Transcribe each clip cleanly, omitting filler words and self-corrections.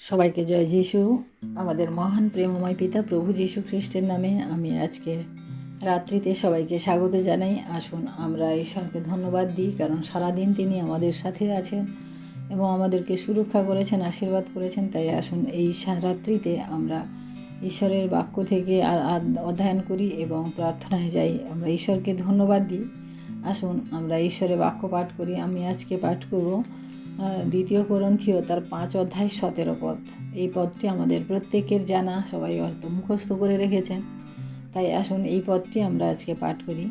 সবাইকে জয় যিশু। আমাদের মহান প্রেমময় পিতা প্রভু যীশু খ্রিস্টের নামে আমি আজকের রাত্রিতে সবাইকে স্বাগত জানাই। আসুন আমরা ঈশ্বরকে ধন্যবাদ দিই, কারণ সারাদিন তিনি আমাদের সাথে আছেন এবং আমাদেরকে সুরক্ষা করেছেন, আশীর্বাদ করেছেন। তাই আসুন এই রাত্রিতে আমরা ঈশ্বরের বাক্য থেকে অধ্যয়ন করি এবং প্রার্থনায় যাই। আমরা ঈশ্বরকে ধন্যবাদ দিই। আসুন আমরা ঈশ্বরের বাক্য পাঠ করি। আমি আজকে পাঠ করব 2 কোরিন্থীয় তার 5 অধ্যায় 17 পদ। এই পদটি আমাদের প্রত্যেকের জানা, সবাই অর্থ মুখস্থ করে রেখেছেন। তাই আসুন এই পদটি আমরা আজকে পাঠ করি।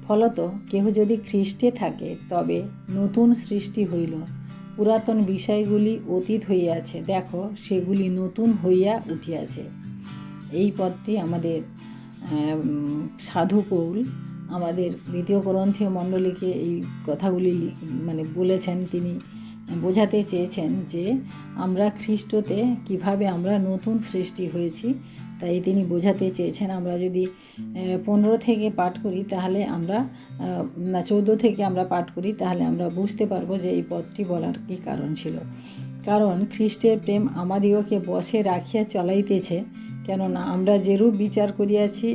ফলত কেহ যদি খ্রিস্টে থাকে তবে নতুন সৃষ্টি হইল, পুরাতন বিষয়গুলি অতীত হইয়াছে, দেখো সেগুলি নতুন হইয়া উঠিয়াছে। এই পদটি আমাদের সাধু পৌল আমাদের 2 কোরিন্থীয় মণ্ডলীকে এই কথাগুলি বলেছেন। তিনি বোঝাতে চেয়েছেন যে আমরা খ্রিস্টতে কিভাবে আমরা নতুন সৃষ্টি হয়েছি, তাই তিনি বোঝাতে চেয়েছেন। আমরা যদি 15 থেকে পাঠ করি তাহলে আমরা 14 থেকে আমরা পাঠ করি তাহলে আমরা বুঝতে পারবো যে এই পদটি বলার কী কারণ ছিল। কারণ খ্রিস্টের প্রেম আমাদিগকে বশে রাখিয়া চলাইতেছে, কেননা আমরা যেরূপ বিচার করিয়াছি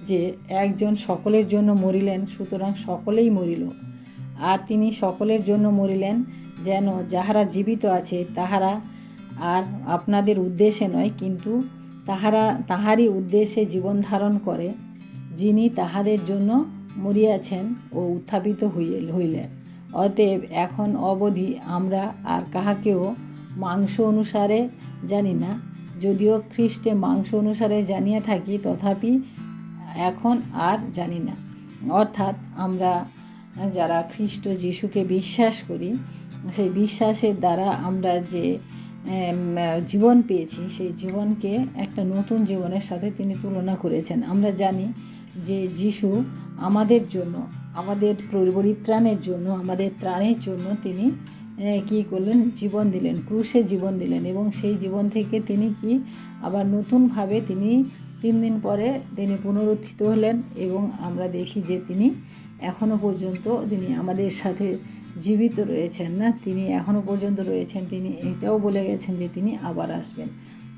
যে একজন সকলের জন্য মরিলেন, সুতরাং সকলেই মরিল। আর তিনি সকলের জন্য মরিলেন, যেন যাহারা জীবিত আছে তাহারা আর আপনাদের উদ্দেশ্যে নয়, কিন্তু তাহারই উদ্দেশ্যে জীবন ধারণ করে, যিনি তাহাদের জন্য মরিয়াছেন ও উত্থাপিত হইলেন। অতএব এখন অবধি আমরা আর কাহাকেও মাংস অনুসারে জানি না, যদিও খ্রিস্টে মাংস অনুসারে জানিয়া থাকি, তথাপি এখন আর জানি না। অর্থাৎ আমরা যারা খ্রিস্ট যিশুকে বিশ্বাস করি, সেই বিশ্বাসের দ্বারা আমরা যে জীবন পেয়েছি, সেই জীবনকে একটা নতুন জীবনের সাথে তিনি তুলনা করেছেন। আমরা জানি যে যিশু আমাদের জন্য, আমাদের পরিত্রাণের জন্য, আমাদের ত্রাণের জন্য তিনি কী করলেন? জীবন দিলেন, ক্রুশে জীবন দিলেন। এবং সেই জীবন থেকে তিনি আবার নতুনভাবে তিনি 3 দিন পরে তিনি পুনরুত্থিত হলেন। এবং আমরা দেখি যে তিনি এখনও পর্যন্ত তিনি আমাদের সাথে জীবিত রয়েছেন। তিনি এখনও পর্যন্ত রয়েছেন। তিনি এটাও বলে গেছেন যে তিনি আবার আসবেন।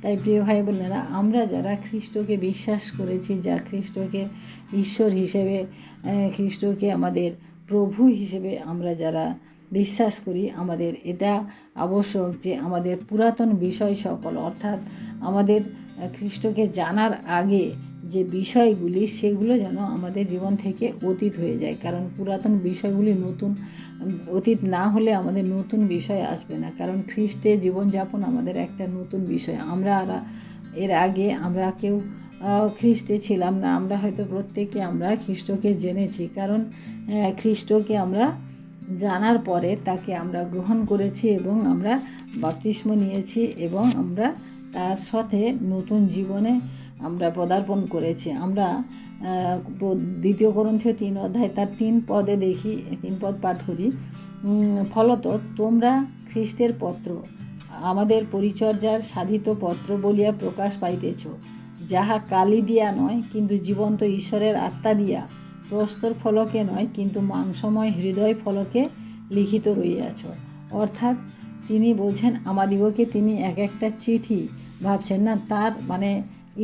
তাই প্রিয় ভাই বোনেরা, আমরা যারা খ্রিস্টকে বিশ্বাস করেছি, যা খ্রিস্টকে ঈশ্বর হিসেবে, খ্রিস্টকে আমাদের প্রভু হিসেবে আমরা যারা বিশ্বাস করি, আমাদের এটা আবশ্যক যে আমাদের পুরাতন বিষয় সকল, অর্থাৎ আমাদের খ্রিস্টকে জানার আগে যে বিষয়গুলি, সেগুলো যেন আমাদের জীবন থেকে অতীত হয়ে যায়। কারণ পুরাতন বিষয়গুলি নতুন, অতীত না হলে আমাদের নতুন বিষয় আসবে না। কারণ খ্রিস্টে জীবনযাপন আমাদের একটা নতুন বিষয়। আমরা এর আগে আমরা কেউ খ্রিস্টে ছিলাম না। আমরা হয়তো প্রত্যেকে আমরা খ্রিস্টকে জেনেছি, কারণ খ্রিস্টকে আমরা জানার পরে তাকে আমরা গ্রহণ করেছি এবং আমরা বাপ্তিস্ম নিয়েছি এবং আমরা তার সাথে নতুন জীবনে আমরা পদার্পণ করেছি। আমরা 2 কোরিন্থীয় 3 অধ্যায় তার 3 পদে দেখি, 3 পদ পাঠ করি। ফলত তোমরা খ্রিস্টের পত্র, আমাদের পরিচর্যার সাধিত পত্র বলিয়া প্রকাশ পাইতেছ, যাহা কালি দিয়া নয়, কিন্তু জীবন্ত ঈশ্বরের আত্মা দিয়া, প্রস্তর ফলকে নয়, কিন্তু মাংসময় হৃদয় ফলকে লিখিত রইয়াছ। অর্থাৎ তিনি বলছেন আমাদিগকে তিনি এক একটা চিঠি ভাবছেন না, তার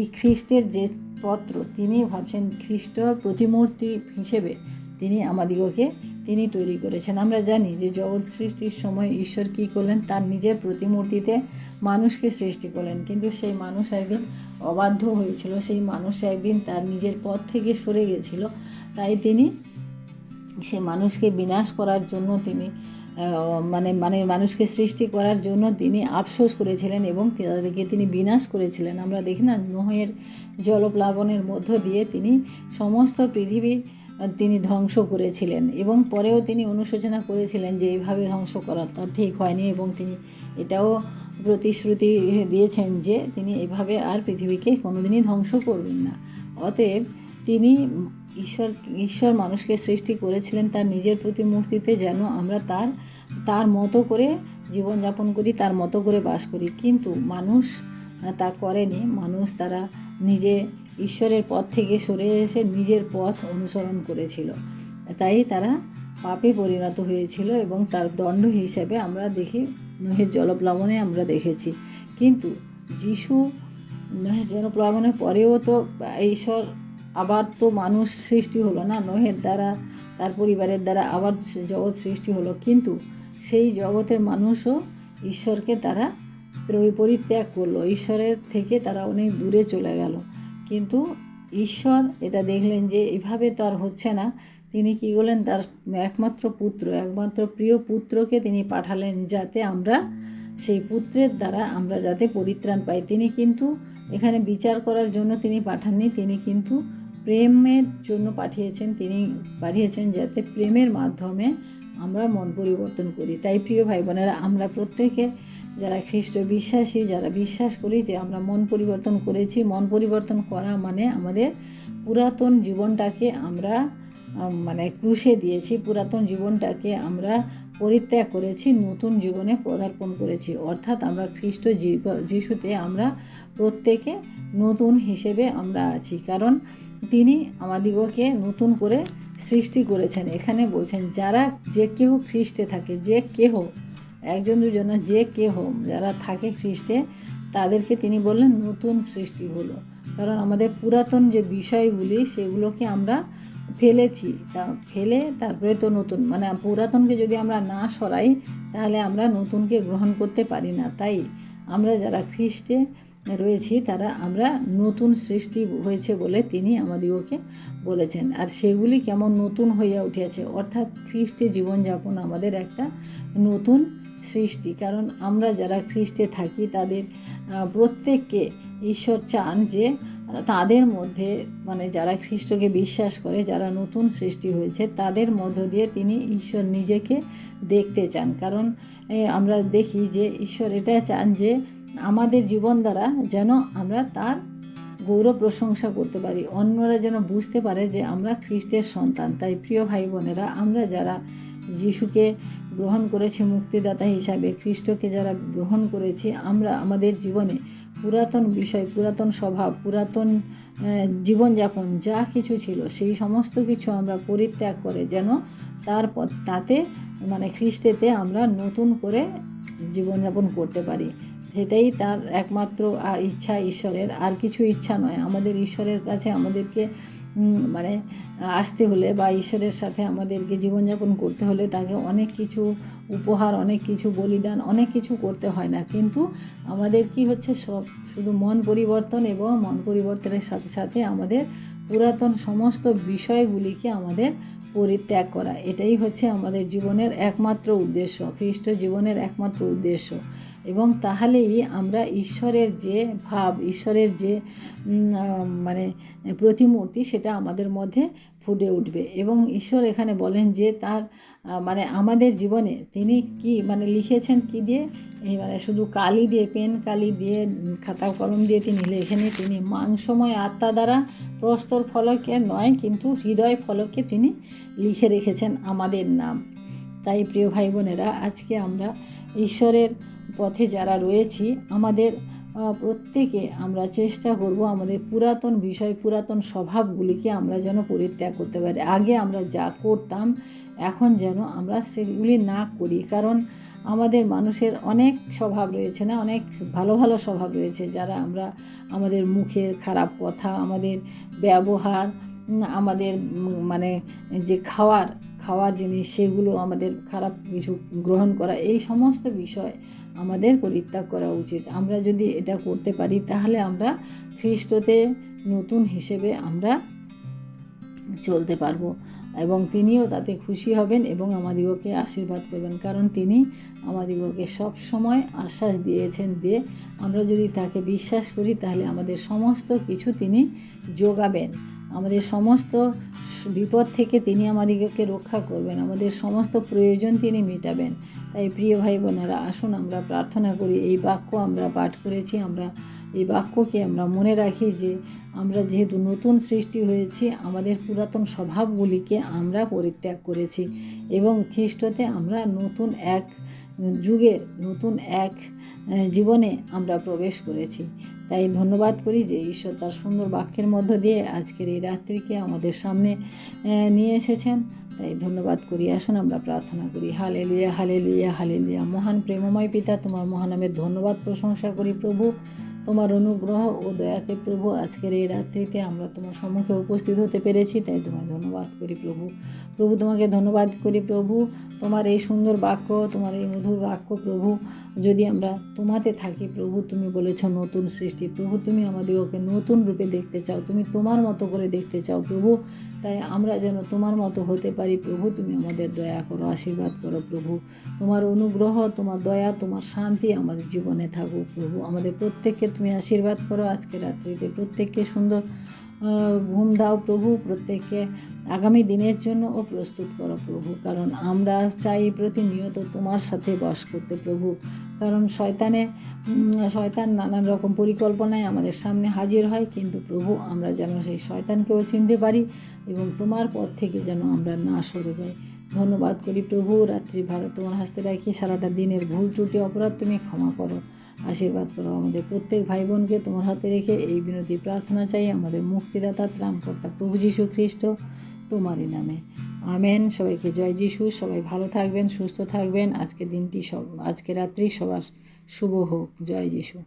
এই খ্রিস্টের যে পত্র, তিনি ভাবছেন খ্রিস্ট প্রতিমূর্তি হিসেবে তিনি আমাদিগকে তিনি তৈরি করেছেন। আমরা জানি যে জগৎ সৃষ্টির সময় ঈশ্বর কী করলেন? তার নিজের প্রতিমূর্তিতে মানুষকে সৃষ্টি করলেন, কিন্তু সেই মানুষ একদিন অবাধ্য হয়েছিল, সেই মানুষ একদিন তার নিজের পথ থেকে সরে গেছিল। তাই তিনি সে মানুষকে বিনাশ করার জন্য তিনি মানুষকে সৃষ্টি করার জন্য তিনি আফসোস করেছিলেন এবং তাদেরকে তিনি বিনাশ করেছিলেন। আমরা দেখি না, নোহের জলপ্লাবনের মধ্য দিয়ে তিনি সমস্ত পৃথিবীর তিনি ধ্বংস করেছিলেন এবং পরেও তিনি অনুশোচনা করেছিলেন যে এইভাবে ধ্বংস করা তার ঠিক হয়নি, এবং তিনি এটাও প্রতিশ্রুতি দিয়েছেন যে তিনি এভাবে আর পৃথিবীকে কোনোদিনই ধ্বংস করবেন না। অতএব তিনি ঈশ্বর মানুষকে সৃষ্টি করেছিলেন তার নিজের প্রতিমূর্তিতে, যেন আমরা তার মতো করে জীবনযাপন করি, তার মতো করে বাস করি। কিন্তু মানুষ তা করেনি। মানুষ তারা নিজে ঈশ্বরের পথ থেকে সরে এসে নিজের পথ অনুসরণ করেছিল, তাই তারা পাপে পরিণত হয়েছিল এবং তার দণ্ড হিসেবে আমরা দেখি নোহের জলপ্লাবনে আমরা দেখেছি। কিন্তু যিশু জনপ্লাবনের পরেও তো ঈশ্বর আবার তো মানুষ সৃষ্টি হলো না, নোহের দ্বারা তার পরিবারের দ্বারা আবার জগৎ সৃষ্টি হলো, কিন্তু সেই জগতের মানুষও ঈশ্বরকে তারা পরিত্যাগ করলো, ঈশ্বরের থেকে তারা অনেক দূরে চলে গেল। কিন্তু ঈশ্বর এটা দেখলেন যে এভাবে তো আর হচ্ছে না, তিনি কী করলেন, তার একমাত্র প্রিয় পুত্রকে তিনি পাঠালেন, যাতে আমরা সেই পুত্রের দ্বারা আমরা যাতে পরিত্রাণ পাই। তিনি কিন্তু এখানে বিচার করার জন্য তিনি পাঠাননি, তিনি কিন্তু প্রেমের জন্য পাঠিয়েছেন যাতে প্রেমের মাধ্যমে আমরা মন পরিবর্তন করি। তাই প্রিয় ভাই বোনেরা, আমরা প্রত্যেকে যারা খ্রিস্ট বিশ্বাসী, যারা বিশ্বাস করি যে আমরা মন পরিবর্তন করেছি, মন পরিবর্তন করা মানে আমাদের পুরাতন জীবনটাকে আমরা ক্রুশে দিয়েছি, পুরাতন জীবনটাকে আমরা পরিত্যাগ করেছি, নতুন জীবনে পদার্পণ করেছি। অর্থাৎ আমরা খ্রিস্ট যিশুতে আমরা প্রত্যেকে নতুন হিসেবে আমরা আছি, কারণ তিনি আমাদিগকে নতুন করে সৃষ্টি করেছেন। এখানে বলছেন যে কেহ খ্রিস্টে থাকে, যে কেহ, একজন দুজন না, যে কেহ যারা থাকে খ্রিস্টে, তাদেরকে তিনি বললেন নতুন সৃষ্টি হলো। কারণ আমাদের পুরাতন যে বিষয়গুলি সেগুলোকে আমরা ফেলেছি, ফেলে তারপরে তো নতুন, পুরাতনকে যদি আমরা না সরাই তাহলে আমরা নতুনকে গ্রহণ করতে পারি না। তাই আমরা যারা খ্রিস্টে রয়েছি তারা আমরা নতুন সৃষ্টি হয়েছে বলে তিনি আমাদিগকে বলেছেন। আর সেগুলি কেমন নতুন হইয়া উঠিয়াছে, অর্থাৎ খ্রিস্টে জীবনযাপন আমাদের একটা নতুন সৃষ্টি। কারণ আমরা যারা খ্রিস্টে থাকি তাদের প্রত্যেককে ঈশ্বর চান যে তাদের মধ্যে যারা খ্রিস্টকে বিশ্বাস করে, যারা নতুন সৃষ্টি হয়েছে, তাদের মধ্য দিয়ে তিনি ঈশ্বর নিজেকে দেখতে চান। কারণ আমরা দেখি যে ঈশ্বর এটা চান যে আমাদের জীবন দ্বারা যেন আমরা তার গৌরব প্রশংসা করতে পারি, অন্যরা যেন বুঝতে পারে যে আমরা খ্রিস্টের সন্তান। তাই প্রিয় ভাই বোনেরা, আমরা যারা যিশুকে গ্রহণ করেছি মুক্তিদাতা হিসাবে, খ্রিস্টকে যারা গ্রহণ করেছি, আমরা আমাদের জীবনে পুরাতন বিষয়, পুরাতন স্বভাব, পুরাতন জীবনযাপন যা কিছু ছিল সেই সমস্ত কিছু আমরা পরিত্যাগ করে যেন তাতে খ্রিস্টেতে আমরা নতুন করে জীবনযাপন করতে পারি। সেটাই তার একমাত্র ইচ্ছা ঈশ্বরের, আর কিছু ইচ্ছা নয়। আমাদের ঈশ্বরের কাছে আমাদেরকে আসতে হলে বা ঈশ্বরের সাথে আমাদেরকে জীবনযাপন করতে হলে তাকে অনেক কিছু উপহার, অনেক কিছু বলিদান, অনেক কিছু করতে হয় না। কিন্তু আমাদের কি হচ্ছে, শুধু মন পরিবর্তন, এবং মন পরিবর্তনের সাথে সাথে আমাদের পুরাতন সমস্ত বিষয়গুলিকে আমাদের পরিত্যাগ করা। এটাই হচ্ছে আমাদের জীবনের একমাত্র উদ্দেশ্য, খ্রিস্ট জীবনের একমাত্র উদ্দেশ্য। এবং তাহলেই আমরা ঈশ্বরের যে ভাব, ঈশ্বরের যে প্রতিমূর্তি, সেটা আমাদের মধ্যে ফুটে উঠবে। এবং ঈশ্বর এখানে বলেন যে তার আমাদের জীবনে তিনি কি লিখেছেন কি দিয়ে, শুধু কালি দিয়ে, পেন কালি দিয়ে, খাতা কলম দিয়ে তিনি লেখেনি, তিনি মাংসময় আত্মা দ্বারা প্রস্তর ফলকে নয়, কিন্তু হৃদয় ফলকে তিনি লিখে রেখেছেন আমাদের নাম। তাই প্রিয় ভাই বোনেরা, আজকে আমরা ঈশ্বরের পথে যারা রয়েছি, আমাদের প্রত্যেকে আমরা চেষ্টা করব আমাদের পুরাতন বিষয়, পুরাতন স্বভাবগুলিকে আমরা যেন পরিত্যাগ করতে পারি। আগে আমরা যা করতাম এখন যেন আমরা সেগুলি না করি। কারণ আমাদের মানুষের অনেক স্বভাব রয়েছে না, অনেক ভালো ভালো স্বভাব রয়েছে, যারা আমরা আমাদের মুখের খারাপ কথা, আমাদের ব্যবহার, আমাদের যে খাওয়ার জিনিস, সেগুলো আমাদের খারাপ কিছু গ্রহণ করা, এই সমস্ত বিষয় আমাদের পরিত্যাগ করা উচিত। আমরা যদি এটা করতে পারি তাহলে আমরা খ্রিস্টতে নতুন হিসেবে আমরা চলতে পারবো, এবং তিনিও তাতে খুশি হবেন এবং আমাদিগকে আশীর্বাদ করবেন। কারণ তিনি আমাদিগকে সব সময় আশ্বাস দিয়েছেন যে আমরা যদি তাকে বিশ্বাস করি তাহলে আমাদের সমস্ত কিছু তিনি যোগাবেন, আমাদের সমস্ত বিপদ থেকে তিনি আমাদিগকে রক্ষা করবেন, আমাদের সমস্ত প্রয়োজন তিনি মেটাবেন। তাই প্রিয় ভাই বোনেরা, আসুন আমরা প্রার্থনা করি। এই বাক্য আমরা পাঠ করেছি, আমরা এই বাক্যকে আমরা মনে রাখি যে আমরা যেহেতু নতুন সৃষ্টি হয়েছি, আমাদের পুরাতন স্বভাবগুলিকে আমরা পরিত্যাগ করেছি এবং খ্রিস্টতে আমরা নতুন এক যুগের, নতুন এক জীবনে আমরা প্রবেশ করেছি। তাই ধন্যবাদ করি যে ঈশ্বর তার সুন্দর বাক্যের মধ্য দিয়ে আজকের এই রাত্রিকে আমাদের সামনে নিয়ে এসেছেন। তাই ধন্যবাদ করি। আসুন আমরা প্রার্থনা করি। Hallelujah, hallelujah, hallelujah. মহান প্রেমময় পিতা, তোমার মহানামের ধন্যবাদ প্রশংসা করি প্রভু। তোমার অনুগ্রহ ও দয়াতে প্রভু আজকের এই রাত্রিতে আমরা তোমার সম্মুখে উপস্থিত হতে পেরেছি, তাই তোমায় ধন্যবাদ করি প্রভু। প্রভু তোমাকে ধন্যবাদ করি প্রভু, তোমার এই সুন্দর বাক্য, তোমার এই মধুর বাক্য প্রভু, যদি আমরা তোমাতে থাকি প্রভু, তুমি বলেছ নতুন সৃষ্টি প্রভু, তুমি আমাদেরকে নতুন রূপে দেখতে চাও, তুমি তোমার মতো করে দেখতে চাও প্রভু। তাই আমরা যেন তোমার মতো হতে পারি প্রভু, তুমি আমাদের দয়া করো, আশীর্বাদ করো প্রভু। তোমার অনুগ্রহ, তোমার দয়া, তোমার শান্তি আমাদের জীবনে থাকুক প্রভু। আমাদের প্রত্যেককে তুমি আশীর্বাদ করো আজকে রাত্রিতে, প্রত্যেককে সুন্দর ঘুম দাও প্রভু, প্রত্যেককে আগামী দিনের জন্য ও প্রস্তুত করো প্রভু। কারণ আমরা চাই প্রতিনিয়ত তোমার সাথে বাস করতে প্রভু। কারণ শয়তান নানান রকম পরিকল্পনায় আমাদের সামনে হাজির হয়, কিন্তু প্রভু আমরা যেন সেই শয়তানকেও চিনতে পারি এবং তোমার পথ থেকে যেন আমরা না সরে যাই। ধন্যবাদ করি প্রভু। রাত্রি ভারত তোমার হাতে রাখি, সারাটা দিনের ভুল ত্রুটি অপরাধ তুমি ক্ষমা করো, আশীর্বাদ করো। আমাদের প্রত্যেক ভাই বোনকে তোমার হাতে রেখে এই বিনতি প্রার্থনা চাই আমাদের মুক্তিদাতা ত্রাণকর্তা প্রভু যীশু খ্রিস্ট তোমারই নামে, আমেন। সবাইকে জয় যিশু। সবাই ভালো থাকবেন, সুস্থ থাকবেন। আজকে রাত্রি সবার শুভ হোক। জয় যিশু।